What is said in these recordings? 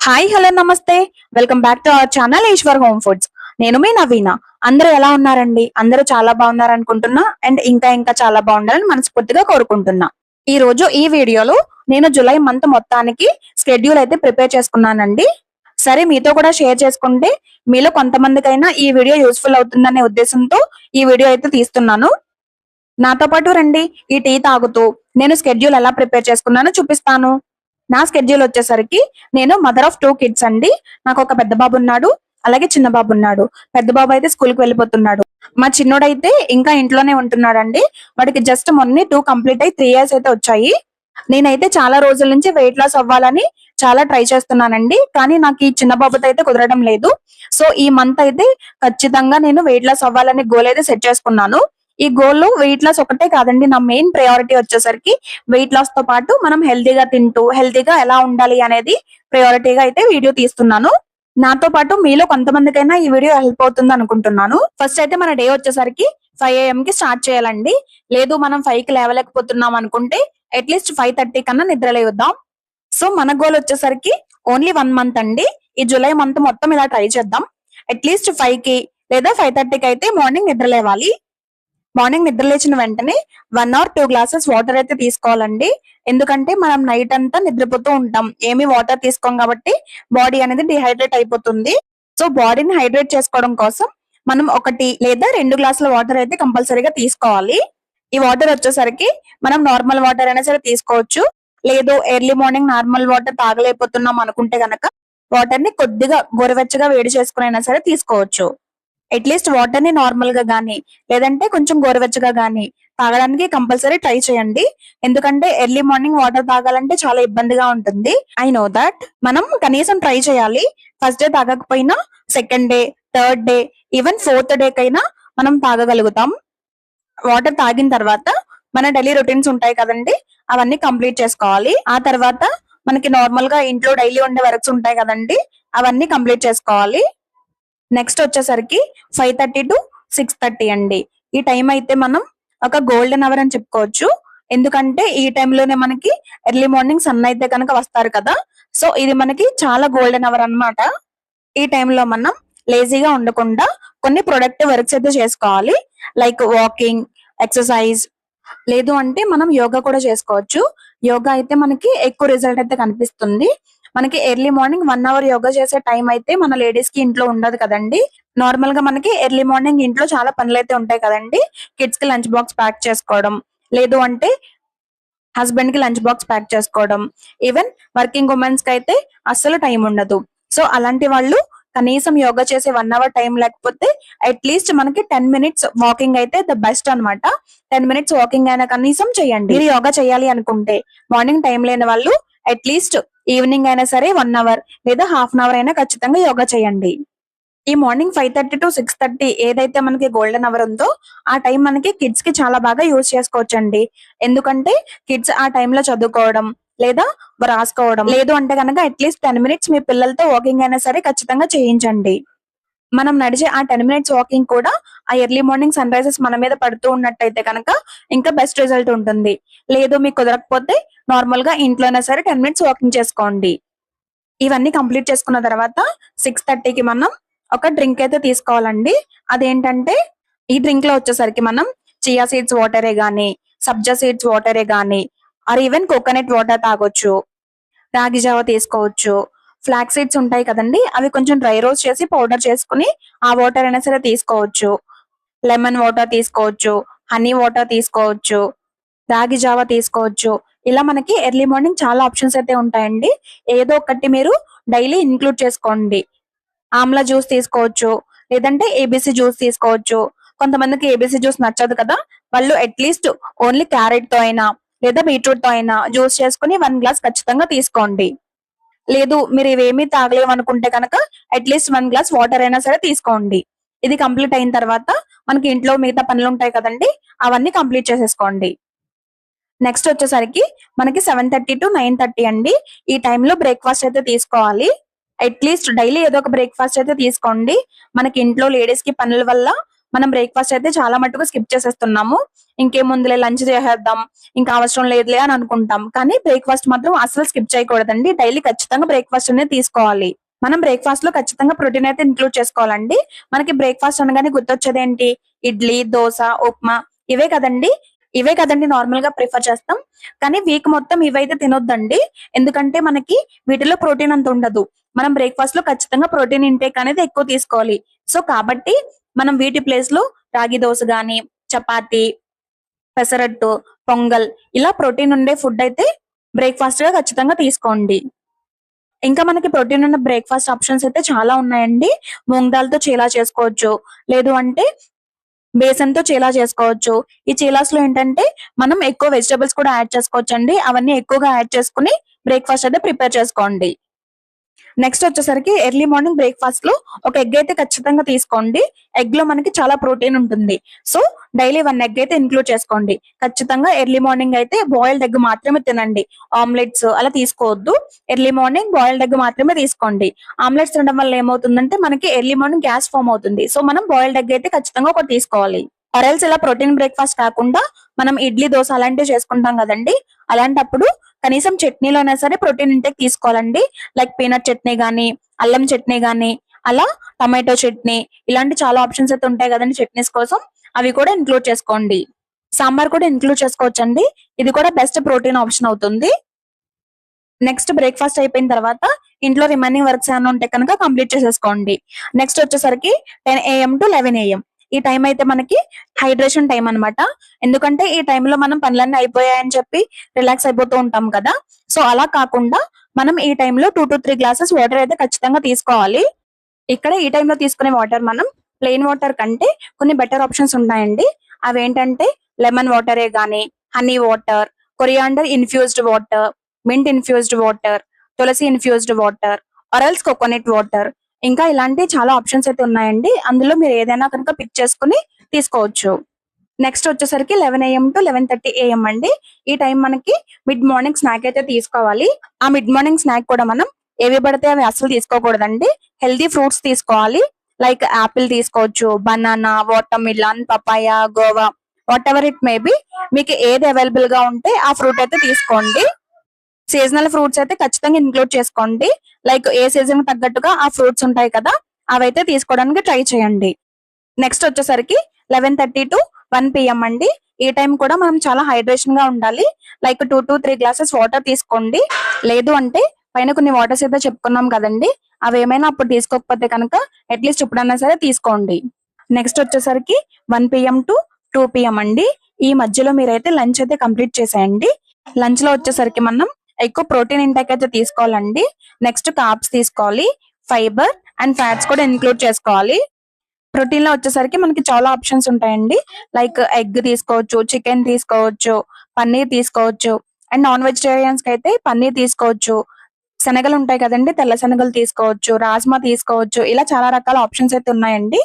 Hi hello నమస్తే. Welcome back to our channel Eshwar home foods. నేను మీ నవీన. అందరూ ఎలా ఉన్నారండి? అందరూ చాలా బాగున్నారు అనుకుంటున్నా. అండ్ ఇంకా చాలా బాగుండాలని మనస్ఫూర్తిగా కోరుకుంటున్నా. ఈ రోజు ఈ వీడియోలో నేను జూలై మంత్ మొత్తానికి షెడ్యూల్ అయితే ప్రిపేర్ చేసుకున్నానండి. సరే మీతో కూడా షేర్ చేసుకుంటే మీలో కొంతమందికైనా ఈ వీడియో యూస్ఫుల్ అవుతుందనే ఉద్దేశంతో ఈ వీడియో అయితే తీస్తున్నాను. నాతో పాటు రండి. ఈ టీ తాగుతూ నేను షెడ్యూల్ ఎలా ప్రిపేర్ చేసుకున్నానో చూపిస్తాను. నా షెడ్యూల్ వచ్చేసరికి నేను మదర్ ఆఫ్ 2 కిడ్స్ అండి. నాకు ఒక పెద్ద బాబు ఉన్నాడు, అలాగే చిన్న బాబు ఉన్నాడు. పెద్ద బాబు అయితే స్కూల్ కి వెళ్ళిపోతున్నాడు. మా చిన్నోడైతే ఇంకా ఇంట్లోనే ఉంటున్నాడండి. వాడికి జస్ట్ మొన్నే 2 కంప్లీట్ అయ్యి 3 ఇయర్స్ అయితే వచ్చాయి. నేనైతే చాలా రోజుల నుంచి వెయిట్ లాస్ అవ్వాలని చాలా ట్రై చేస్తున్నానండి. కానీ నాకు ఈ చిన్న బాబుతో అయితే కుదరడం లేదు. సో ఈ మంత్ అయితే ఖచ్చితంగా నేను వెయిట్ లాస్ అవ్వాలని గోల్ అయితే సెట్ చేసుకున్నాను. ఈ గోల్ లో వెయిట్ లాస్ ఒకటే కాదండి, నా మెయిన్ ప్రయారిటీ వచ్చేసరికి వెయిట్ లాస్ తో పాటు మనం హెల్తీగా తింటూ హెల్తీగా ఎలా ఉండాలి అనేది ప్రయారిటీగా అయితే వీడియో తీస్తున్నాను. నాతో పాటు మీలో కొంతమందికైనా ఈ వీడియో హెల్ప్ అవుతుంది అనుకుంటున్నాను. ఫస్ట్ అయితే మన డే వచ్చేసరికి 5 AM కి స్టార్ట్ చేయాలండి. లేదు మనం 5 కి లేవలేకపోతున్నాం అనుకుంటే అట్లీస్ట్ 5:30 కన్నా నిద్ర లేవద్దాం. సో మన గోల్ వచ్చేసరికి ఓన్లీ 1 మంత్ అండి. ఈ జూలై మంత్ మొత్తం ఇలా ట్రై చేద్దాం. అట్లీస్ట్ 5 కి లేదా 5:30కి అయితే మార్నింగ్ నిద్ర లేవాలి. మార్నింగ్ నిద్ర లేచిన వెంటనే 1 or 2 గ్లాసెస్ వాటర్ అయితే తీసుకోవాలండి. ఎందుకంటే మనం నైట్ అంతా నిద్రపోతూ ఉంటాం, ఏమి వాటర్ తీసుకోం కాబట్టి బాడీ అనేది డిహైడ్రేట్ అయిపోతుంది. సో బాడీని హైడ్రేట్ చేసుకోవడం కోసం మనం 1 లేదా 2 గ్లాసుల వాటర్ అయితే కంపల్సరీగా తీసుకోవాలి. ఈ వాటర్ వచ్చేసరికి మనం నార్మల్ వాటర్ అయినా సరే తీసుకోవచ్చు. లేదు ఎర్లీ మార్నింగ్ నార్మల్ వాటర్ తాగలేకపోతున్నాం అనుకుంటే గనక వాటర్ ని కొద్దిగా గోరువెచ్చగా వేడి చేసుకుని అయినా సరే తీసుకోవచ్చు. అట్లీస్ట్ వాటర్ ని నార్మల్ గా గానీ లేదంటే కొంచెం గోరువెచ్చగా గానీ తాగడానికి కంపల్సరీ ట్రై చేయండి. ఎందుకంటే ఎర్లీ మార్నింగ్ వాటర్ తాగాలంటే చాలా ఇబ్బందిగా ఉంటుంది. I know that. మనం కనీసం ట్రై చేయాలి. ఫస్ట్ డే తాగకపోయినా second day, third day, even 4th day కైనా మనం తాగగలుగుతాం. వాటర్ తాగిన తర్వాత మన డైలీ రొటీన్స్ ఉంటాయి కదండి, అవన్నీ కంప్లీట్ చేసుకోవాలి. ఆ తర్వాత మనకి నార్మల్ గా ఇంట్లో డైలీ ఉండే వర్క్స్ ఉంటాయి కదండి, అవన్నీ కంప్లీట్ చేసుకోవాలి. నెక్స్ట్ వచ్చేసరికి 5:30 to 6:30 అండి. ఈ టైం అయితే మనం ఒక గోల్డెన్ అవర్ అని చెప్పుకోవచ్చు. ఎందుకంటే ఈ టైంలోనే మనకి ఎర్లీ మార్నింగ్ సన్ అయితే కనుక వస్తారు కదా. సో ఇది మనకి చాలా గోల్డెన్ అవర్ అన్నమాట. ఈ టైంలో మనం లేజీగా ఉండకుండా కొన్ని ప్రొడక్టివ్ వర్క్స్ అయితే చేసుకోవాలి. లైక్ వాకింగ్, ఎక్సర్సైజ్, లేదు అంటే మనం యోగా కూడా చేసుకోవచ్చు. యోగా అయితే మనకి ఎక్కువ రిజల్ట్ అయితే కనిపిస్తుంది. మనకి ఎర్లీ మార్నింగ్ 1 అవర్ యోగా చేసే టైం అయితే మన లేడీస్ కి ఇంట్లో ఉండదు కదండి. నార్మల్ గా మనకి ఎర్లీ మార్నింగ్ ఇంట్లో చాలా పనులు అయితే ఉంటాయి కదండి. కిడ్స్ కి లంచ్ బాక్స్ ప్యాక్ చేసుకోవడం, లేదు అంటే హస్బెండ్ కి లంచ్ బాక్స్ ప్యాక్ చేసుకోవడం, ఈవెన్ వర్కింగ్ ఉమెన్స్ కి అయితే అస్సలు టైం ఉండదు. సో అలాంటి వాళ్ళు కనీసం యోగా చేసే 1 అవర్ టైం లేకపోతే అట్లీస్ట్ మనకి 10 minutes వాకింగ్ అయితే ద బెస్ట్ అన్నమాట. 10 minutes వాకింగ్ అయినా కనీసం చేయండి. మీరు యోగా చేయాలి అనుకుంటే మార్నింగ్ టైం లేని వాళ్ళు అట్లీస్ట్ ఈవినింగ్ అయినా సరే 1 అవర్ లేదా హాఫ్ అన్ అవర్ అయినా ఖచ్చితంగా యోగా చేయండి. ఈ మార్నింగ్ 5:30 to 6:30 ఏదైతే మనకి గోల్డెన్ అవర్ ఉందో ఆ టైం మనకి కిడ్స్ కి చాలా బాగా యూజ్ చేసుకోవచ్చండి. ఎందుకంటే కిడ్స్ ఆ టైంలో చదువుకోవడం లేదా రాసుకోవడం, లేదు అంటే కనుక అట్లీస్ట్ 10 minutes మీ పిల్లలతో వాకింగ్ అయినా సరే ఖచ్చితంగా చేయించండి. మనం నడిచే ఆ 10 minutes వాకింగ్ కూడా ఆ ఎర్లీ మార్నింగ్ సన్ రైజెస్ మన మీద పడుతూ ఉన్నట్టయితే కనుక ఇంకా బెస్ట్ రిజల్ట్ ఉంటుంది. లేదు మీకు కుదరకపోతే నార్మల్ గా ఇంట్లోనే సరే 10 minutes వాకింగ్ చేసుకోండి. ఇవన్నీ కంప్లీట్ చేసుకున్న తర్వాత 6:30కి మనం ఒక డ్రింక్ అయితే తీసుకోవాలండి. అదేంటంటే ఈ డ్రింక్ లో వచ్చేసరికి మనం చియా సీడ్స్ వాటరే గానీ, సబ్జా సీడ్స్ వాటరే గానీ, ఆర్ ఈవెన్ కోకోనట్ వాటర్ తాగొచ్చు, రాగి జావ తీసుకోవచ్చు. ఫ్లాక్ సీడ్స్ ఉంటాయి కదండి, అవి కొంచెం డ్రై రోస్ట్ చేసి పౌడర్ చేసుకుని ఆ వాటర్ అయినా సరే తీసుకోవచ్చు. లెమన్ వాటర్ తీసుకోవచ్చు, హనీ వాటర్ తీసుకోవచ్చు, రాగి జావ తీసుకోవచ్చు. ఇలా మనకి ఎర్లీ మార్నింగ్ చాలా ఆప్షన్స్ అయితే ఉంటాయండి. ఏదో ఒకటి మీరు డైలీ ఇంక్లూడ్ చేసుకోండి. ఆమ్లా జ్యూస్ తీసుకోవచ్చు, లేదంటే ఏబీసీ జ్యూస్ తీసుకోవచ్చు. కొంతమందికి ఏబీసీ జ్యూస్ నచ్చదు కదా, వాళ్ళు అట్లీస్ట్ ఓన్లీ క్యారెట్ తో అయినా లేదా బీట్రూట్ తో అయినా జ్యూస్ చేసుకుని 1 గ్లాస్ ఖచ్చితంగా తీసుకోండి. లేదు మీరు ఇవేమీ తాగలేము అనుకుంటే కనుక అట్లీస్ట్ 1 గ్లాస్ వాటర్ అయినా సరే తీసుకోండి. ఇది కంప్లీట్ అయిన తర్వాత మనకి ఇంట్లో మిగతా పనులు ఉంటాయి కదండి, అవన్నీ కంప్లీట్ చేసేసుకోండి. నెక్స్ట్ వచ్చేసరికి మనకి 7:30 to 9:30 అండి. ఈ టైంలో బ్రేక్ఫాస్ట్ అయితే తీసుకోవాలి. అట్లీస్ట్ డైలీ ఏదో ఒక బ్రేక్ఫాస్ట్ అయితే తీసుకోండి. మనకి ఇంట్లో లేడీస్ కి పనుల వల్ల మనం బ్రేక్ఫాస్ట్ అయితే చాలా మట్టుకు స్కిప్ చేసేస్తున్నాము. ఇంకేముందులే లంచ్ చేసేద్దాం, ఇంకా అవసరం లేదులే అని అనుకుంటాం. కానీ బ్రేక్ఫాస్ట్ మాత్రం అసలు స్కిప్ చేయకూడదండి. డైలీ ఖచ్చితంగా బ్రేక్ఫాస్ట్ అనేది తీసుకోవాలి. మనం బ్రేక్ఫాస్ట్ లో ఖచ్చితంగా ప్రోటీన్ అయితే ఇంక్లూడ్ చేసుకోవాలండి. మనకి బ్రేక్ఫాస్ట్ అనగానే గుర్తొచ్చేది ఏంటి? ఇడ్లీ, దోస, ఉప్మా ఇవే కదండి. ఇవే కదండి నార్మల్ గా ప్రిఫర్ చేస్తాం. కానీ వీక్ మొత్తం ఇవైతే తినొద్దండి. ఎందుకంటే మనకి వీటిలో ప్రోటీన్ అంత ఉండదు. మనం బ్రేక్ఫాస్ట్ లో ఖచ్చితంగా ప్రోటీన్ ఇంటేక్ అనేది ఎక్కువ తీసుకోవాలి. సో కాబట్టి మనం వీటి ప్లేస్ లో రాగి దోశ గాని, చపాతి, పెసరట్టు, పొంగల్ ఇలా ప్రోటీన్ ఉండే ఫుడ్ అయితే బ్రేక్ఫాస్ట్ గా ఖచ్చితంగా తీసుకోండి. ఇంకా మనకి ప్రోటీన్ ఉన్న బ్రేక్ఫాస్ట్ ఆప్షన్స్ అయితే చాలా ఉన్నాయండి. మూంగ్ దాల్‌తో చీలా చేసుకోవచ్చు. లేదు అంటే బేసన్‌తో చీలా చేసుకోవచ్చు. ఈ చీలాస్‌లో ఏంటంటే మనం ఎక్కువ వెజిటబుల్స్ కూడా యాడ్ చేసుకోవచ్చండి. అవన్నీ ఎక్కువగా యాడ్ చేసుకొని బ్రేక్ఫాస్ట్ అయితే ప్రిపేర్ చేసుకోండి. నెక్స్ట్ వచ్చేసరికి ఎర్లీ మార్నింగ్ బ్రేక్ఫాస్ట్ లో ఒక ఎగ్ అయితే ఖచ్చితంగా తీసుకోండి. ఎగ్ లో మనకి చాలా ప్రోటీన్ ఉంటుంది. సో డైలీ 1 ఎగ్ అయితే ఇంక్లూడ్ చేసుకోండి. ఖచ్చితంగా ఎర్లీ మార్నింగ్ అయితే బాయిల్డ్ ఎగ్ మాత్రమే తినండి. ఆమ్లెట్స్ అలా తీసుకోవద్దు. ఎర్లీ మార్నింగ్ బాయిల్డ్ ఎగ్ మాత్రమే తీసుకోండి. ఆమ్లెట్స్ తినడం వల్ల ఏమవుతుందంటే మనకి ఎర్లీ మార్నింగ్ గ్యాస్ ఫామ్ అవుతుంది. సో మనం బాయిల్డ్ ఎగ్ అయితే ఖచ్చితంగా ఒకటి తీసుకోవాలి. ఆరెల్స్ ఇలా ప్రోటీన్ బ్రేక్ఫాస్ట్ కాకుండా మనం ఇడ్లీ, దోశ అలాంటివి చేసుకుంటాం కదండి. అలాంటప్పుడు కనీసం చట్నీలోనే సరే ప్రోటీన్ ఇంటేక్ తీసుకోవాలండి. లైక్ పీనట్ చట్నీ గానీ, అల్లం చట్నీ గానీ, అలా టమాటో చట్నీ ఇలాంటి చాలా ఆప్షన్స్ అయితే ఉంటాయి కదండి చట్నీస్ కోసం. అవి కూడా ఇంక్లూడ్ చేసుకోండి. సాంబార్ కూడా ఇంక్లూడ్ చేసుకోవచ్చండి. ఇది కూడా బెస్ట్ ప్రోటీన్ ఆప్షన్ అవుతుంది. నెక్స్ట్ బ్రేక్ఫాస్ట్ అయిపోయిన తర్వాత ఇంట్లో రిమైనింగ్ వర్క్స్ ఏమైనా ఉంటే కనుక కంప్లీట్ చేసేసుకోండి. నెక్స్ట్ వచ్చేసరికి 10 AM టు 11 AM ఈ టైం అయితే మనకి హైడ్రేషన్ టైం అన్నమాట. ఎందుకంటే ఈ టైంలో మనం పనులన్నీ అయిపోయాయని చెప్పి రిలాక్స్ అయిపోతూ ఉంటాం కదా. సో అలా కాకుండా మనం ఈ టైంలో 2 to 3 గ్లాసెస్ వాటర్ అయితే ఖచ్చితంగా తీసుకోవాలి. ఇక్కడ ఈ టైంలో తీసుకునే వాటర్ మనం ప్లెయిన్ వాటర్ కంటే కొన్ని బెటర్ ఆప్షన్స్ ఉన్నాయండి. అవేంటంటే లెమన్ వాటరే గానీ, honey water, coriander infused water, mint infused water, tulsi infused water, ఆరెల్స్ కోకోనట్ వాటర్, ఇంకా ఇలాంటి చాలా ఆప్షన్స్ అయితే ఉన్నాయండి. అందులో మీరు ఏదైనా కనుక పిక్ చేసుకుని తీసుకోవచ్చు. నెక్స్ట్ వచ్చేసరికి 11 AM టు 11:30 AM అండి. ఈ టైం మనకి మిడ్ మార్నింగ్ స్నాక్ అయితే తీసుకోవాలి. ఆ మిడ్ మార్నింగ్ స్నాక్ కూడా మనం ఏవి పడితే అవి అసలు తీసుకోకూడదండి. హెల్దీ ఫ్రూట్స్ తీసుకోవాలి. లైక్ యాపిల్ తీసుకోవచ్చు, banana, water melon, papaya, guava, whatever it may be. మీకు ఏది అవైలబుల్ గా ఉంటే ఆ ఫ్రూట్ అయితే తీసుకోండి. సీజనల్ ఫ్రూట్స్ అయితే ఖచ్చితంగా ఇంక్లూడ్ చేసుకోండి. లైక్ ఏ సీజన్ తగ్గట్టుగా ఆ ఫ్రూట్స్ ఉంటాయి కదా, అవైతే తీసుకోవడానికి ట్రై చేయండి. నెక్స్ట్ వచ్చేసరికి 11:30 టు 1 PM అండి. ఈ టైం కూడా మనం చాలా హైడ్రేషన్ గా ఉండాలి. లైక్ 2 to 3 గ్లాసెస్ వాటర్ తీసుకోండి. లేదు అంటే పైన కొన్ని వాటర్స్ అయితే చెప్పుకున్నాం కదండి, అవి ఏమైనా అప్పుడు తీసుకోకపోతే కనుక అట్లీస్ట్ ఇప్పుడన్నా సరే తీసుకోండి. నెక్స్ట్ వచ్చేసరికి 1 PM టు 2 PM అండి. ఈ మధ్యలో మీరైతే లంచ్ అయితే కంప్లీట్ చేసేయండి. లంచ్ లో వచ్చేసరికి మనం ఎక్కువ ప్రోటీన్ ఇంటేక్ అయితే తీసుకోవాలండి. నెక్స్ట్ కార్బ్స్ తీసుకోవాలి. ఫైబర్ అండ్ ఫ్యాట్స్ కూడా ఇంక్లూడ్ చేసుకోవాలి. ప్రోటీన్ లో వచ్చేసరికి మనకి చాలా ఆప్షన్స్ ఉంటాయండి. లైక్ ఎగ్ తీసుకోవచ్చు, చికెన్ తీసుకోవచ్చు, పన్నీర్ తీసుకోవచ్చు. అండ్ నాన్ వెజిటేరియన్స్ కి అయితే పన్నీర్ తీసుకోవచ్చు. శనగలు ఉంటాయి కదండి, తెల్ల శనగలు తీసుకోవచ్చు, రాజ్మా తీసుకోవచ్చు. ఇలా చాలా రకాల ఆప్షన్స్ అయితే ఉన్నాయండి.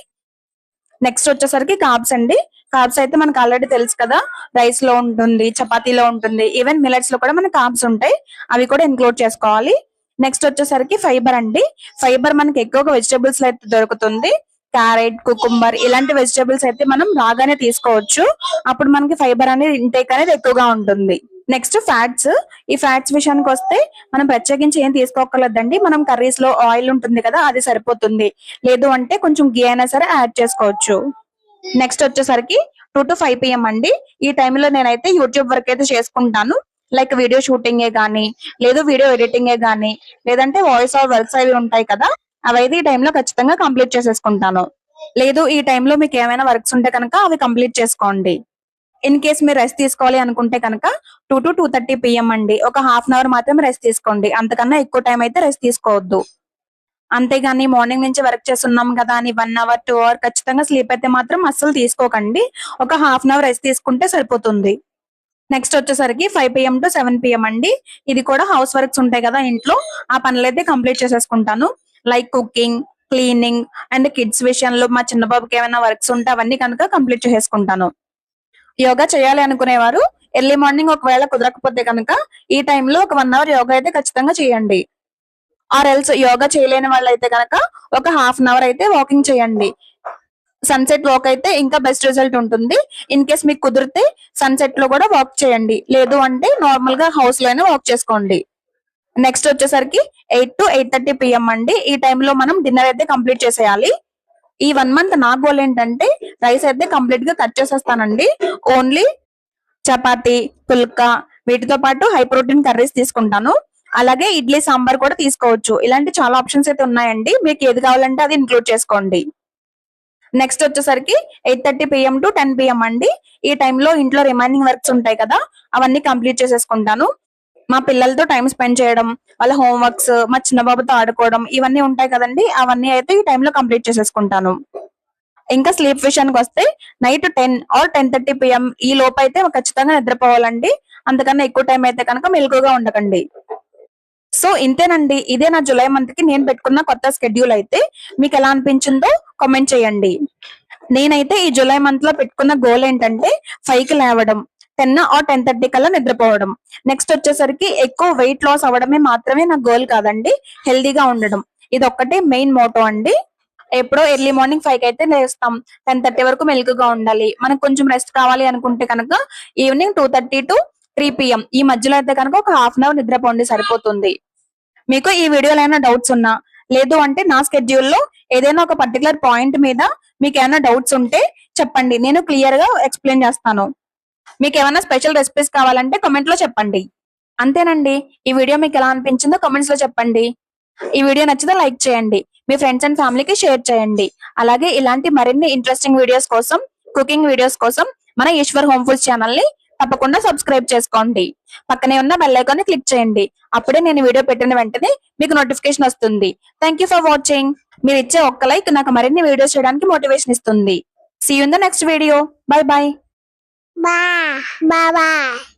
నెక్స్ట్ వచ్చేసరికి కార్బ్స్ అండి. కార్బ్స్ అయితే మనకు ఆల్రెడీ తెలుసు కదా, రైస్ లో ఉంటుంది, చపాతీలో ఉంటుంది, ఈవెన్ మిల్లెట్స్ లో కూడా మనకి కార్బ్స్ ఉంటాయి. అవి కూడా ఇంక్లూడ్ చేసుకోవాలి. నెక్స్ట్ వచ్చేసరికి ఫైబర్ అండి. ఫైబర్ మనకి ఎక్కువగా వెజిటబుల్స్ లో అయితే దొరుకుతుంది. క్యారెట్, కుకుంబర్ ఇలాంటి వెజిటబుల్స్ అయితే మనం రాగానే తీసుకోవచ్చు. అప్పుడు మనకి ఫైబర్ అనేది ఇంటేక్ అనేది ఎక్కువగా ఉంటుంది. Next fats. ఈ ఫ్యాట్స్ విషయానికి వస్తే మనం ప్రత్యేకించి ఏం తీసుకోకర్లేదండి. మనం కర్రీస్ లో ఆయిల్ ఉంటుంది కదా, అది సరిపోతుంది. లేదు అంటే కొంచెం గీ అయినా సరే యాడ్ చేసుకోవచ్చు. నెక్స్ట్ వచ్చేసరికి 2 to 5 PM అండి. ఈ టైంలో నేనైతే యూట్యూబ్ వర్క్ అయితే చేసుకుంటాను. లైక్ వీడియో షూటింగ్ గానీ, లేదు వీడియో ఎడిటింగ్ గానీ, లేదంటే వాయిస్ ఓవర్ వర్క్స్ అవి ఉంటాయి కదా, అవైతే ఈ టైంలో ఖచ్చితంగా కంప్లీట్ చేసేసుకుంటాను. లేదు ఈ టైంలో మీకు ఏమైనా వర్క్స్ ఉంటే కనుక అవి కంప్లీట్ చేసుకోండి. ఇన్ కేస్ మీరు రెస్ట్ తీసుకోవాలి అనుకుంటే కనుక 2 to 2:30 PM అండి. ఒక హాఫ్ అన్ అవర్ మాత్రం రెస్ట్ తీసుకోండి. అంతకన్నా ఎక్కువ టైం అయితే రెస్ట్ తీసుకోవద్దు. అంతేగాని మార్నింగ్ నుంచి వర్క్ చేస్తున్నాం కదా అని 1 hour 2 hour ఖచ్చితంగా స్లీప్ అయితే మాత్రం అస్సలు తీసుకోకండి. ఒక హాఫ్ అన్ అవర్ రెస్ట్ తీసుకుంటే సరిపోతుంది. నెక్స్ట్ వచ్చేసరికి 5 PM టు 7 PM అండి. ఇది కూడా హౌస్ వర్క్స్ ఉంటాయి కదా ఇంట్లో, ఆ పనులైతే కంప్లీట్ చేసేసుకుంటాను. Like cooking, cleaning and kids విషయంలో మా చిన్న బాబుకి ఏమైనా వర్క్స్ ఉంటే అవన్నీ కనుక కంప్లీట్ చేసేసుకుంటాను. యోగా చేయాలి అనుకునేవారు ఎర్లీ మార్నింగ్ ఒకవేళ కుదరకపోతే కనుక ఈ టైంలో ఒక 1 hour యోగా అయితే ఖచ్చితంగా చేయండి. ఆర్ ఎల్స్ యోగా చేయలేని వాళ్ళైతే కనుక ఒక హాఫ్ అన్ అవర్ అయితే వాకింగ్ చేయండి. సన్సెట్ వాక్ అయితే ఇంకా బెస్ట్ రిజల్ట్ ఉంటుంది. ఇన్ కేస్ మీకు కుదిరితే సన్సెట్ లో కూడా వాక్ చేయండి, లేదు అంటే నార్మల్ గా హౌస్ లోనే వాక్ చేసుకోండి. నెక్స్ట్ వచ్చేసరికి 8 to 8:30 PM అండి. ఈ టైంలో మనం డిన్నర్ అయితే కంప్లీట్ చేసేయాలి. ఈ 1 month నా గోల్ ఏంటంటే రైస్ అయితే కంప్లీట్ గా కట్ చేసేస్తానండి. ఓన్లీ చపాతి, పుల్కా వీటితో పాటు హై ప్రోటీన్ కర్రీస్ తీసుకుంటాను. అలాగే ఇడ్లీ సాంబార్ కూడా తీసుకోవచ్చు. ఇలాంటి చాలా ఆప్షన్స్ అయితే ఉన్నాయండి. మీకు ఏది కావాలంటే అది ఇంక్లూడ్ చేసుకోండి. నెక్స్ట్ వచ్చేసరికి 8:30 PM to 10 PM అండి. ఈ టైంలో ఇంట్లో రిమైనింగ్ వర్క్స్ ఉంటాయి కదా, అవన్నీ కంప్లీట్ చేసేసుకుంటాను. మా పిల్లలతో టైం స్పెండ్ చేయడం, వాళ్ళ హోంవర్క్స్, మా చిన్న బాబుతో ఆడుకోవడం ఇవన్నీ ఉంటాయి కదండి, అవన్నీ అయితే ఈ టైంలో కంప్లీట్ చేసేసుకుంటాను. ఇంకా స్లీప్ విషయానికి వస్తే నైట్ 10 or 10:30 PM ఈ లోపు అయితే ఖచ్చితంగా నిద్రపోవాలండి. అంతకన్నా ఎక్కువ టైం అయితే కనుక మెలకుగా ఉండకండి. సో ఇంతేనండి, ఇదే నా జులై మంత్ కి నేను పెట్టుకున్న కొత్త స్కెడ్యూల్. అయితే మీకు ఎలా అనిపించిందో కామెంట్ చేయండి. నేనైతే ఈ జులై మంత్ లో పెట్టుకున్న గోల్ ఏంటంటే 5 కి లేవడం, 10 or 10:30 కల్లా నిద్రపోవడం. నెక్స్ట్ వచ్చేసరికి ఎక్కువ వెయిట్ లాస్ అవ్వడమే మాత్రమే నా గోల్ కాదండి, హెల్దీగా ఉండడం. ఇది ఒక్కటే మెయిన్ మోటో అండి. ఎప్పుడో ఎర్లీ మార్నింగ్ 5 కి అయితే లేస్తాం, 10:30 వరకు మెలకుగా ఉండాలి. మనకు కొంచెం రెస్ట్ కావాలి అనుకుంటే కనుక ఈవినింగ్ 2:30 to 3 PM ఈ మధ్యలో అయితే కనుక ఒక హాఫ్ అన్ అవర్ నిద్రపోండి, సరిపోతుంది. మీకు ఈ వీడియోలో ఏమైనా డౌట్స్ ఉన్నా, లేదు అంటే నా స్కెడ్యూల్లో ఏదైనా ఒక పర్టికులర్ పాయింట్ మీద మీకు ఏమైనా డౌట్స్ ఉంటే చెప్పండి, నేను క్లియర్ గా ఎక్స్ప్లెయిన్ చేస్తాను. మీకు ఏమైనా స్పెషల్ రెసిపీస్ కావాలంటే కామెంట్ లో చెప్పండి. అంతేనండి, ఈ వీడియో మీకు ఎలా అనిపించిందో కామెంట్స్ లో చెప్పండి. ఈ వీడియో నచ్చితే లైక్ చేయండి, మీ ఫ్రెండ్స్ అండ్ ఫ్యామిలీకి షేర్ చేయండి. అలాగే ఇలాంటి మరిన్ని ఇంట్రెస్టింగ్ వీడియోస్ కోసం, కుకింగ్ వీడియోస్ కోసం మన ఈశ్వర్ హోమ్ ఫుడ్స్ ఛానల్ ని తప్పకుండా సబ్స్క్రైబ్ చేసుకోండి. పక్కనే ఉన్న బెల్ ఐకాన్ ని క్లిక్ చేయండి. అప్పుడే నేను వీడియో పెట్టిన వెంటనే మీకు నోటిఫికేషన్ వస్తుంది. Thank you for watching. మీరు ఇచ్చే ఒక్క లైక్ నాకు మరిన్ని వీడియోస్ చేయడానికి మోటివేషన్ ఇస్తుంది. See you in the next video. Bye bye. Bye. Bye bye.